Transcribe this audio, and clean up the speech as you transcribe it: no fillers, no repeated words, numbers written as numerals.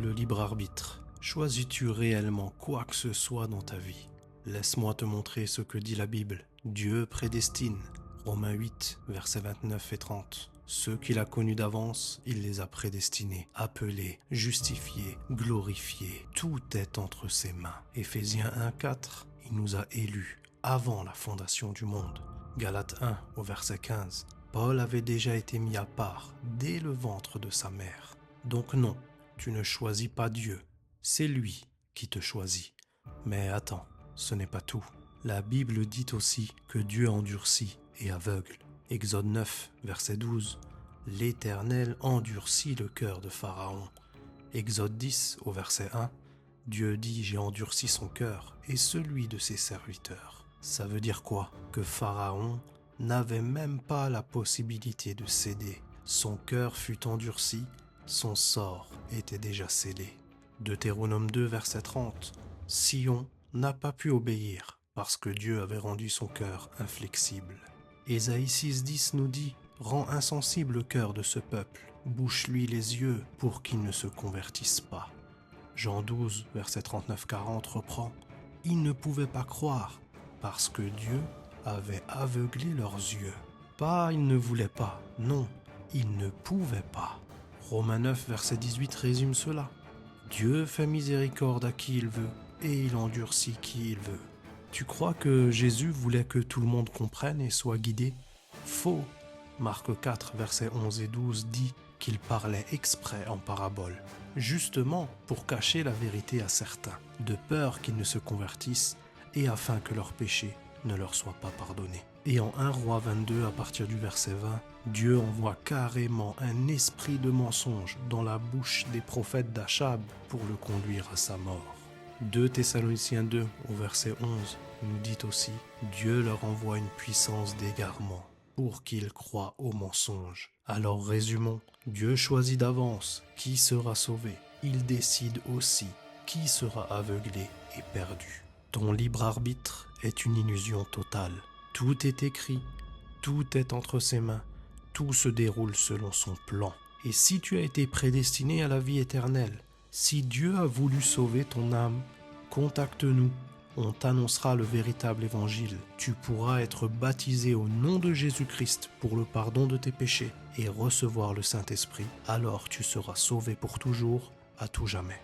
le libre arbitre. Choisis-tu réellement quoi que ce soit dans ta vie? Laisse-moi te montrer ce que dit la Bible. Dieu prédestine. Romains 8, versets 29 et 30. Ceux qu'il a connus d'avance, il les a prédestinés, appelés, justifiés, glorifiés. Tout est entre ses mains. Éphésiens 1, 4, il nous a élus avant la fondation du monde. Galates 1, au verset 15. Paul avait déjà été mis à part dès le ventre de sa mère. Donc non, tu ne choisis pas Dieu, c'est lui qui te choisit. Mais attends, ce n'est pas tout. La Bible dit aussi que Dieu endurcit et aveugle. Exode 9, verset 12. L'Éternel endurcit le cœur de Pharaon. Exode 10, au verset 1. Dieu dit « J'ai endurci son cœur et celui de ses serviteurs ». Ça veut dire quoi? Que Pharaon n'avait même pas la possibilité de céder. Son cœur fut endurci, son sort était déjà scellé. Deutéronome 2, verset 30. Sion n'a pas pu obéir parce que Dieu avait rendu son cœur inflexible. Ésaïe 6, 10 nous dit « Rends insensible le cœur de ce peuple, bouche-lui les yeux pour qu'il ne se convertisse pas. » Jean 12, verset 39-40 reprend « Ils ne pouvaient pas croire parce que Dieu avait aveuglé leurs yeux. » Pas ils ne voulaient pas, non, ils ne pouvaient pas. Romains 9, verset 18 résume cela. Dieu fait miséricorde à qui il veut et il endurcit qui il veut. Tu crois que Jésus voulait que tout le monde comprenne et soit guidé? Faux. Marc 4, versets 11 et 12 dit qu'il parlait exprès en parabole, justement pour cacher la vérité à certains, de peur qu'ils ne se convertissent et afin que leurs péchés ne leur soient pas pardonnés. Et en 1 Roi 22, à partir du verset 20, Dieu envoie carrément un esprit de mensonge dans la bouche des prophètes d'Achab pour le conduire à sa mort. 2 Thessaloniciens 2, au verset 11, nous dit aussi « Dieu leur envoie une puissance d'égarement pour qu'ils croient au mensonge. » Alors résumons, Dieu choisit d'avance qui sera sauvé. Il décide aussi qui sera aveuglé et perdu. Ton libre arbitre est une illusion totale. Tout est écrit, tout est entre ses mains, tout se déroule selon son plan. Et si tu as été prédestiné à la vie éternelle, si Dieu a voulu sauver ton âme, contacte-nous. On t'annoncera le véritable évangile. Tu pourras être baptisé au nom de Jésus-Christ pour le pardon de tes péchés et recevoir le Saint-Esprit. Alors tu seras sauvé pour toujours, à tout jamais.